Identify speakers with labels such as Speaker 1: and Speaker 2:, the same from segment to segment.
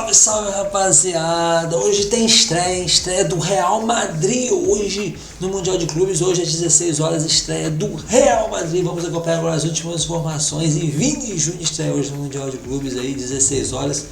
Speaker 1: Salve, salve, rapaziada! Hoje tem estreia do Real Madrid, hoje no Mundial de Clubes, hoje às 16 horas, estreia do Real Madrid. Vamos acompanhar agora as últimas informações, e Vini Júnior estreia hoje no Mundial de Clubes, aí 16 horas.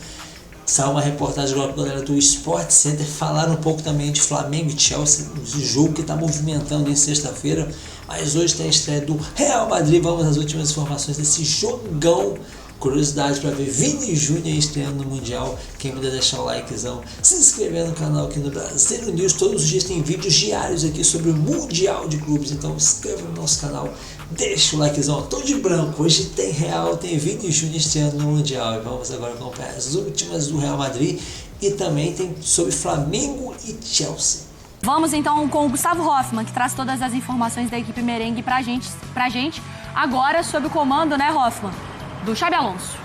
Speaker 1: Saiu uma reportagem agora com a galera do Sport Center, falaram um pouco também de Flamengo e Chelsea, esse jogo que está movimentando em sexta-feira, mas hoje tem a estreia do Real Madrid. Vamos às últimas informações desse jogão. Curiosidade para ver Vini Júnior estreando no Mundial. Quem puder deixar o likezão, se inscrever no canal aqui no Brasileiro News. Todos os dias tem vídeos diários aqui sobre o Mundial de Clubes, então se inscreva no nosso canal, deixa o likezão. Tô de branco, hoje tem Real, tem Vini Júnior estreando no Mundial. E vamos agora acompanhar as últimas do Real Madrid e também tem sobre Flamengo e Chelsea.
Speaker 2: Vamos então com o Gustavo Hoffmann, que traz todas as informações da equipe merengue pra gente agora sob o comando, né, Hoffmann, do Xabi Alonso.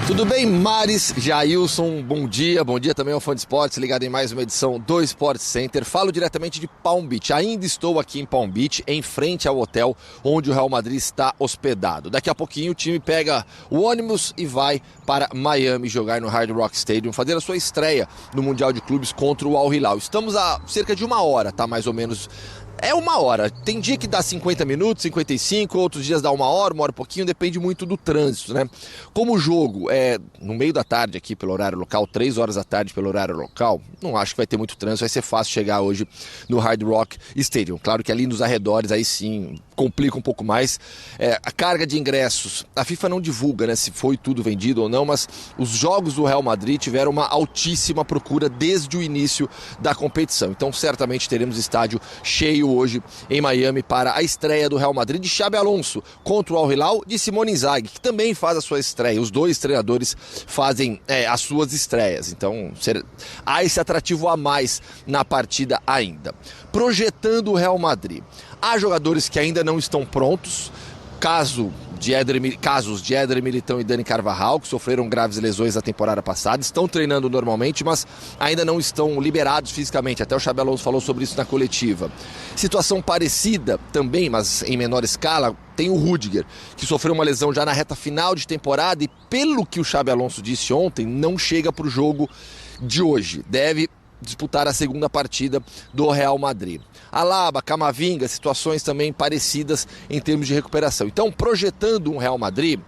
Speaker 3: Tudo bem, Maris, Jailson, bom dia também ao Fã de Esportes, ligado em mais uma edição do Sport Center. Falo diretamente de Palm Beach, ainda estou aqui em Palm Beach, em frente ao hotel onde o Real Madrid está hospedado. Daqui a pouquinho o time pega o ônibus e vai para Miami jogar no Hard Rock Stadium, fazer a sua estreia no Mundial de Clubes contra o Al Hilal. Estamos a cerca de uma hora, tá, mais ou menos. É uma hora, tem dia que dá 50 minutos, 55, outros dias dá uma hora e pouquinho, depende muito do trânsito, né? Como o jogo é no meio da tarde aqui pelo horário local, 3 horas da tarde pelo horário local, não acho que vai ter muito trânsito, vai ser fácil chegar hoje no Hard Rock Stadium. Claro que ali nos arredores, aí sim, complica um pouco mais. A carga de ingressos, a FIFA não divulga, né, se foi tudo vendido ou não, mas os jogos do Real Madrid tiveram uma altíssima procura desde o início da competição. Então certamente teremos estádio cheio hoje em Miami para a estreia do Real Madrid de Xabi Alonso contra o Al Hilal, de Simone Inzaghi, que também faz a sua estreia. Os dois treinadores fazem as suas estreias, então há esse atrativo a mais na partida ainda. Projetando o Real Madrid, há jogadores que ainda não estão prontos, casos de Éder Militão e Dani Carvajal, que sofreram graves lesões na temporada passada, estão treinando normalmente, mas ainda não estão liberados fisicamente. Até o Xabi Alonso falou sobre isso na coletiva. Situação parecida também, mas em menor escala, tem o Rüdiger, que sofreu uma lesão já na reta final de temporada e, pelo que o Xabi Alonso disse ontem, não chega para o jogo de hoje. Deve disputar a segunda partida do Real Madrid. Alaba, Camavinga, situações também parecidas em termos de recuperação. Então, projetando um Real Madrid,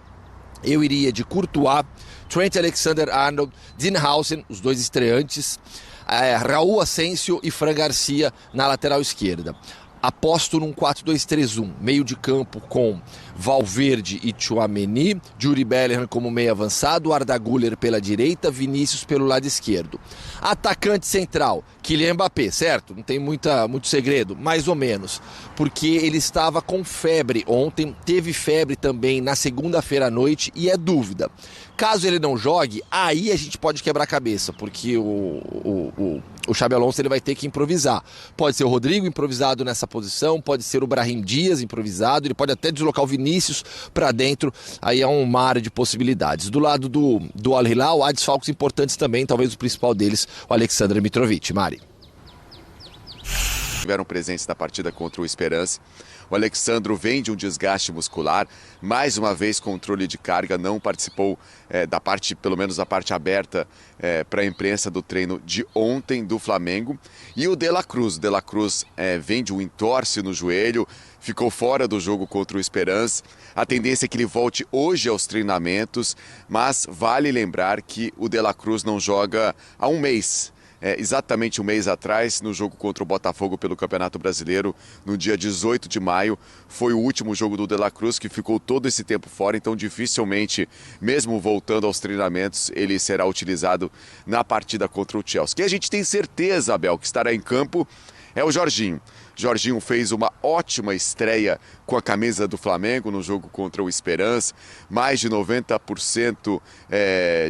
Speaker 3: eu iria de Courtois, Trent Alexander-Arnold, Dean Howson, os dois estreantes, Raul Asensio e Fran Garcia na lateral esquerda. Aposto num 4-2-3-1, meio de campo com Valverde e Tchouaméni, Jude Bellingham como meio avançado, Arda Güler pela direita, Vinícius pelo lado esquerdo. Atacante central, Kylian Mbappé, certo? Não tem muito segredo, mais ou menos, porque ele estava com febre ontem, teve febre também na segunda-feira à noite e é dúvida. Caso ele não jogue, aí a gente pode quebrar a cabeça, porque o Xabi Alonso ele vai ter que improvisar. Pode ser o Rodrigo improvisado nessa posição, pode ser o Brahim Dias improvisado, ele pode até deslocar o Vinícius para dentro, aí é um mar de possibilidades. Do lado do Al Hilal, há desfalques importantes também, talvez o principal deles, o Aleksandar Mitrovic. Mari.
Speaker 4: Tiveram presentes na partida contra o Esperance. O Alexandro vem de um desgaste muscular, mais uma vez controle de carga, não participou da parte, pelo menos da parte aberta para a imprensa do treino de ontem do Flamengo. E o De La Cruz vem de um entorse no joelho, ficou fora do jogo contra o Esperance. A tendência é que ele volte hoje aos treinamentos, mas vale lembrar que o De La Cruz não joga há um mês. Exatamente um mês atrás, no jogo contra o Botafogo pelo Campeonato Brasileiro, no dia 18 de maio, foi o último jogo do De La Cruz, que ficou todo esse tempo fora, então dificilmente, mesmo voltando aos treinamentos, ele será utilizado na partida contra o Chelsea. Quem a gente tem certeza, Abel, que estará em campo é o Jorginho. Jorginho fez uma ótima estreia com a camisa do Flamengo no jogo contra o Esperance, mais de 90%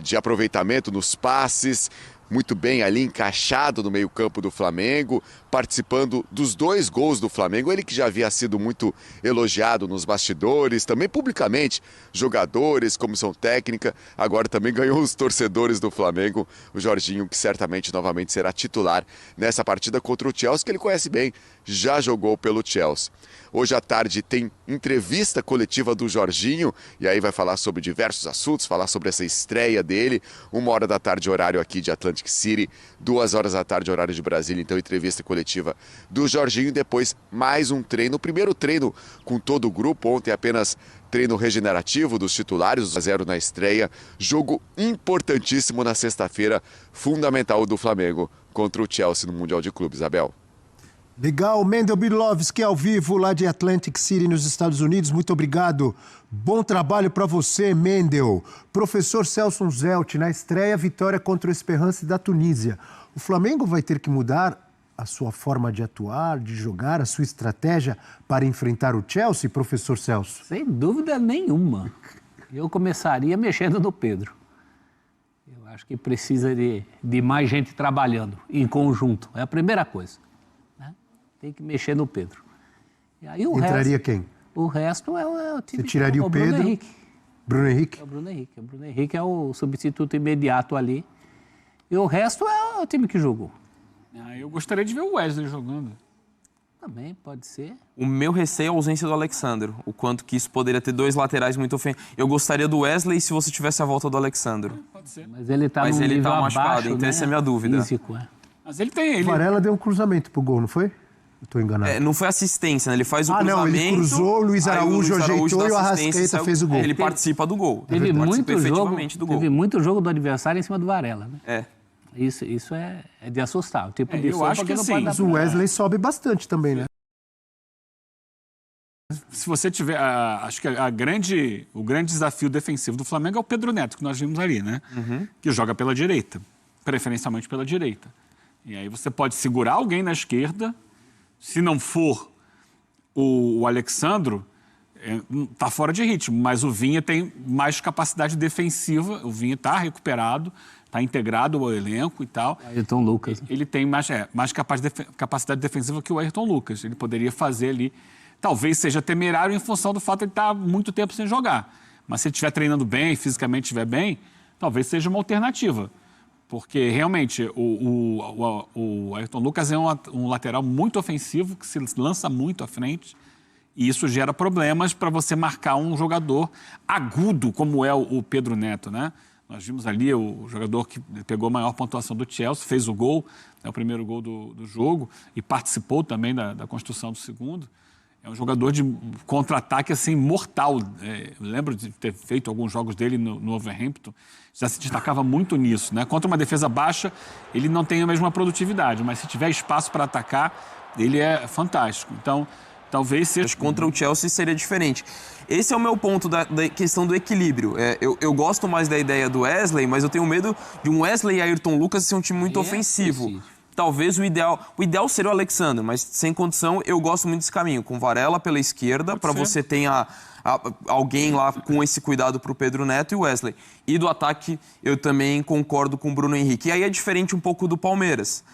Speaker 4: de aproveitamento nos passes, muito bem ali, encaixado no meio-campo do Flamengo, participando dos 2 gols do Flamengo. Ele que já havia sido muito elogiado nos bastidores, também publicamente, jogadores, comissão técnica, agora também ganhou os torcedores do Flamengo, o Jorginho, que certamente novamente será titular nessa partida contra o Chelsea, que ele conhece bem, já jogou pelo Chelsea. Hoje à tarde tem entrevista coletiva do Jorginho, e aí vai falar sobre diversos assuntos, falar sobre essa estreia dele, 1h da tarde, horário aqui de Atlantic City, 2h da tarde, horário de Brasília, então entrevista coletiva do Jorginho, depois mais um treino, o primeiro treino com todo o grupo, ontem apenas treino regenerativo dos titulares, 1-0 na estreia, jogo importantíssimo na sexta-feira, fundamental do Flamengo contra o Chelsea no Mundial de Clubes, Abel.
Speaker 5: Legal, Mendel Bilovski ao vivo lá de Atlantic City, nos Estados Unidos. Muito obrigado. Bom trabalho para você, Mendel. Professor Celso Zelt, na estreia, vitória contra o Esperance da Tunísia. O Flamengo vai ter que mudar a sua forma de atuar, de jogar, a sua estratégia para enfrentar o Chelsea, professor Celso?
Speaker 6: Sem dúvida nenhuma. Eu começaria mexendo no Pedro. Eu acho que precisa de mais gente trabalhando em conjunto. É a primeira coisa. Tem que mexer no Pedro. E aí
Speaker 5: Entraria quem?
Speaker 6: O resto é o time.
Speaker 5: Você tiraria o Pedro?
Speaker 6: Bruno Henrique.
Speaker 5: Bruno Henrique?
Speaker 6: É o Bruno Henrique. O Bruno Henrique é o substituto imediato ali. E o resto é o time que jogou.
Speaker 7: Eu gostaria de ver o Wesley jogando.
Speaker 6: Também pode ser.
Speaker 8: O meu receio é a ausência do Alexandro. O quanto que isso poderia ter 2 laterais muito ofensivos. Eu gostaria do Wesley se você tivesse a volta do Alexandro.
Speaker 7: Pode ser.
Speaker 6: Mas ele está num nível
Speaker 8: machucado,
Speaker 6: abaixo,
Speaker 8: então
Speaker 6: né?
Speaker 8: essa é a minha dúvida.
Speaker 6: Físico, é.
Speaker 7: Mas ele tem...
Speaker 5: Varela deu um cruzamento pro gol, não foi? Estou enganado.
Speaker 8: Não foi assistência, né? Ele faz o cruzamento...
Speaker 5: não, ele cruzou, Luiz Araújo ajeitou e o
Speaker 8: dá
Speaker 5: Arrascaeta
Speaker 8: assistência,
Speaker 5: fez o gol.
Speaker 8: Ele participa do gol.
Speaker 6: Teve
Speaker 8: Teve
Speaker 6: muito jogo do adversário em cima do Varela, né?
Speaker 8: É.
Speaker 6: Isso é de assustar. O tipo de
Speaker 7: eu acho que
Speaker 6: não
Speaker 7: assim,
Speaker 6: pode dar
Speaker 5: Mas o Wesley sobe bastante também, né?
Speaker 7: Se você tiver... acho que o grande desafio defensivo do Flamengo é o Pedro Neto, que nós vimos ali, né? Que joga pela direita, preferencialmente pela direita. E aí você pode segurar alguém na esquerda. Se não for o Alexandro, está fora de ritmo, mas o Vinha tem mais capacidade defensiva, o Vinha está recuperado, está integrado ao elenco e tal.
Speaker 6: Ayrton Lucas.
Speaker 7: Ele tem mais capacidade defensiva que o Ayrton Lucas. Ele poderia fazer ali, talvez seja temerário em função do fato de ele estar muito tempo sem jogar. Mas se ele estiver treinando bem, fisicamente estiver bem, talvez seja uma alternativa. Porque, realmente, o Ayrton Lucas é um lateral muito ofensivo, que se lança muito à frente, e isso gera problemas para você marcar um jogador agudo, como é o Pedro Neto, né? Nós vimos ali o jogador que pegou a maior pontuação do Chelsea, fez o gol, o primeiro gol do jogo, e participou também da construção do segundo. É um jogador de contra-ataque, assim, mortal. Eu lembro de ter feito alguns jogos dele no Wolverhampton. Já se destacava muito nisso, né? Contra uma defesa baixa, ele não tem a mesma produtividade, mas se tiver espaço para atacar, ele é fantástico. Então, talvez seja...
Speaker 8: Contra o Chelsea seria diferente. Esse é o meu ponto da questão do equilíbrio. Eu gosto mais da ideia do Wesley, mas eu tenho medo de um Wesley e Ayrton Lucas ser um time muito ofensivo. Talvez o ideal seria o Alexandre, mas sem condição, eu gosto muito desse caminho, com Varela pela esquerda, para você ter alguém lá com esse cuidado para o Pedro Neto e o Wesley. E do ataque, eu também concordo com o Bruno Henrique. E aí é diferente um pouco do Palmeiras,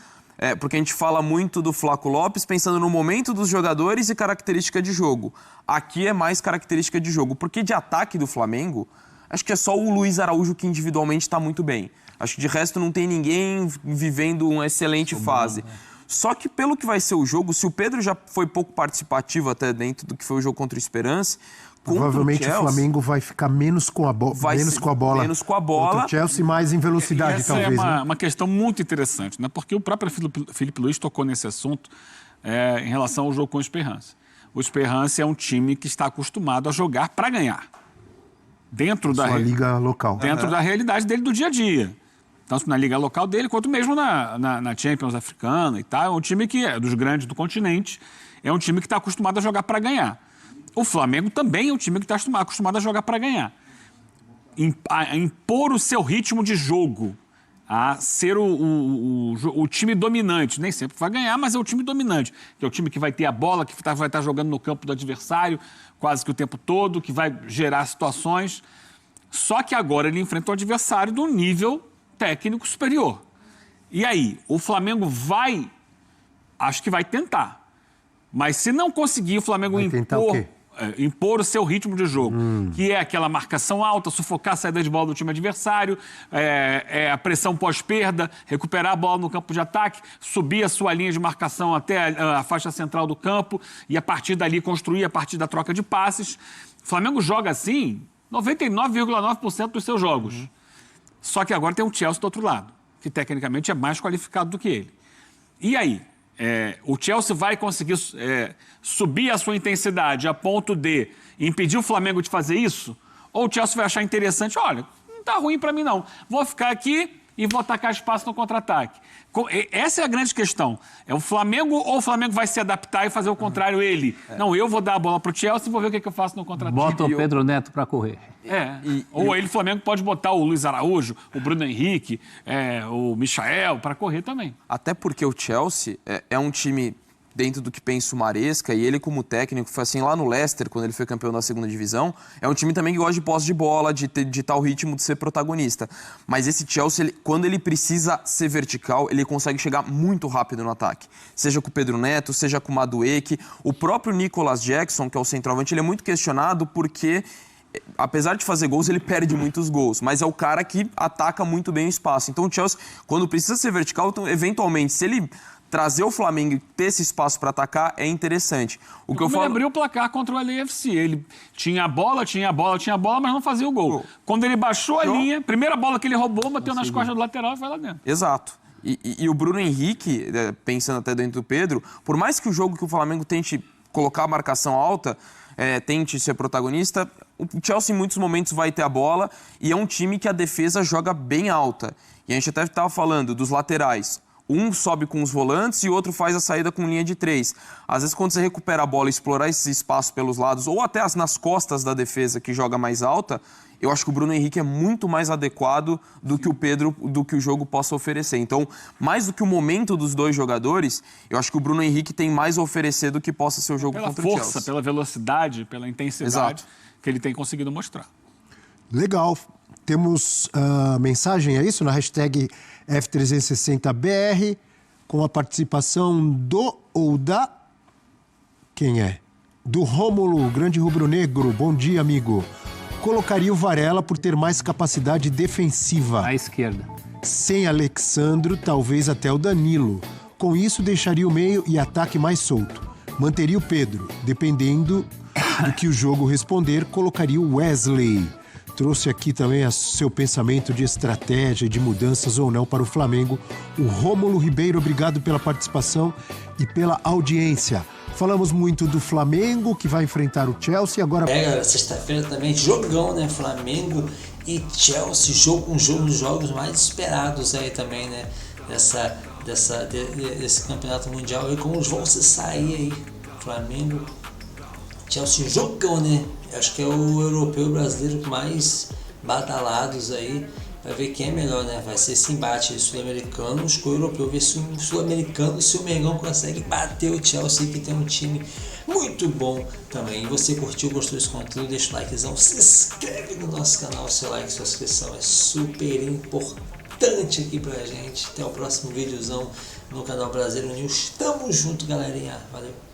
Speaker 8: porque a gente fala muito do Flaco Lopes pensando no momento dos jogadores e característica de jogo. Aqui é mais característica de jogo, porque de ataque do Flamengo, acho que é só o Luiz Araújo que individualmente está muito bem. Acho que de resto não tem ninguém vivendo uma excelente fase. Só que pelo que vai ser o jogo, se o Pedro já foi pouco participativo até dentro do que foi o jogo contra o Esperance,
Speaker 5: provavelmente o Flamengo vai ficar menos com a bola.
Speaker 8: Menos com a bola.
Speaker 5: Contra o Chelsea mais em velocidade,
Speaker 7: essa
Speaker 5: talvez.
Speaker 7: É uma questão muito interessante, né? Porque o próprio Felipe Luiz tocou nesse assunto em relação ao jogo com o Esperance. O Esperance é um time que está acostumado a jogar para ganhar. Dentro da
Speaker 5: liga local.
Speaker 7: Dentro da realidade dele do dia a dia. Tanto na liga local dele, quanto mesmo na Champions africana e tal. É um time que é dos grandes do continente, é um time que está acostumado a jogar para ganhar. O Flamengo também é um time que está acostumado a jogar para ganhar. A impor o seu ritmo de jogo, a ser o time dominante. Nem sempre vai ganhar, mas é o time dominante. Que é o time que vai ter a bola, que vai estar jogando no campo do adversário quase que o tempo todo, que vai gerar situações. Só que agora ele enfrenta um adversário de um nível técnico superior. E aí, o Flamengo acho que vai tentar. Mas se não conseguir o Flamengo impor o seu ritmo de jogo, que é aquela marcação alta, sufocar a saída de bola do time adversário, a pressão pós-perda, recuperar a bola no campo de ataque, subir a sua linha de marcação até a faixa central do campo e a partir dali construir a partir da troca de passes. O Flamengo joga assim 99,9% dos seus jogos. Só que agora tem um Chelsea do outro lado, que tecnicamente é mais qualificado do que ele. E aí? O Chelsea vai conseguir subir a sua intensidade a ponto de impedir o Flamengo de fazer isso? Ou o Chelsea vai achar interessante, olha, não tá ruim para mim não, vou ficar aqui e vou atacar espaço no contra-ataque. Essa é a grande questão. É o Flamengo ou o Flamengo vai se adaptar e fazer o contrário ele? Não, eu vou dar a bola pro Chelsea e vou ver o que eu faço no contra-ataque.
Speaker 6: Bota o Pedro Neto para correr.
Speaker 7: Ou ele, o Flamengo, pode botar o Luiz Araújo, o Bruno Henrique, o Michael para correr também.
Speaker 8: Até porque o Chelsea é um time dentro do que pensa o Maresca, e ele como técnico, foi assim lá no Leicester, quando ele foi campeão da 2ª divisão, é um time também que gosta de posse de bola, de tal ritmo de ser protagonista. Mas esse Chelsea, quando ele precisa ser vertical, ele consegue chegar muito rápido no ataque. Seja com o Pedro Neto, seja com o Madueke. O próprio Nicolas Jackson, que é o centroavante, ele é muito questionado porque, apesar de fazer gols, ele perde muitos gols, mas é o cara que ataca muito bem o espaço. Então o Chelsea, quando precisa ser vertical, então, eventualmente, se ele trazer o Flamengo e ter esse espaço para atacar é interessante.
Speaker 7: Ele abriu o placar contra o LAFC. Ele tinha a bola, mas não fazia o gol. Quando ele baixou a linha, primeira bola que ele roubou, bateu nas costas do lateral e foi lá dentro.
Speaker 8: Exato. E o Bruno Henrique, pensando até dentro do Pedro, por mais que o jogo que o Flamengo tente colocar a marcação alta, tente ser protagonista, o Chelsea em muitos momentos vai ter a bola e é um time que a defesa joga bem alta. E a gente até estava falando dos laterais. Um sobe com os volantes e o outro faz a saída com linha de 3. Às vezes, quando você recupera a bola e explorar esse espaço pelos lados, ou até nas costas da defesa que joga mais alta, eu acho que o Bruno Henrique é muito mais adequado do que o Pedro, do que o jogo possa oferecer. Então, mais do que o momento dos dois jogadores, eu acho que o Bruno Henrique tem mais a oferecer do que possa ser o jogo contra o Chelsea.
Speaker 7: Pela força, pela velocidade, pela intensidade que ele tem conseguido mostrar.
Speaker 5: Legal. Temos mensagem, é isso? Na hashtag F360BR, com a participação do ou da... Quem é? Do Rômulo, grande rubro-negro. Bom dia, amigo. Colocaria o Varela por ter mais capacidade defensiva.
Speaker 6: À esquerda.
Speaker 5: Sem Alexandro, talvez até o Danilo. Com isso, deixaria o meio e ataque mais solto. Manteria o Pedro. Dependendo do que o jogo responder, colocaria o Wesley. Trouxe aqui também seu pensamento de estratégia, de mudanças ou não para o Flamengo. O Rômulo Ribeiro, obrigado pela participação e pela audiência. Falamos muito do Flamengo, que vai enfrentar o Chelsea. Agora,
Speaker 1: galera, sexta-feira também, jogão, né? Flamengo e Chelsea, um jogo dos jogos mais esperados aí também, né? Desse campeonato mundial. E como eles vão se sair aí, Flamengo, Chelsea, jogão, né? Acho que é o europeu brasileiro mais badalados aí. Vai ver quem é melhor, né? Vai ser esse embate sul-americanos com o europeu. Ver se o sul-americano, se o Mengão consegue bater o Chelsea, que tem um time muito bom também. E você curtiu, gostou desse conteúdo? Deixa o likezão, se inscreve no nosso canal. Seu like, sua inscrição é super importante aqui pra gente. Até o próximo videozão no canal Brasileiro News. Tamo junto, galerinha. Valeu!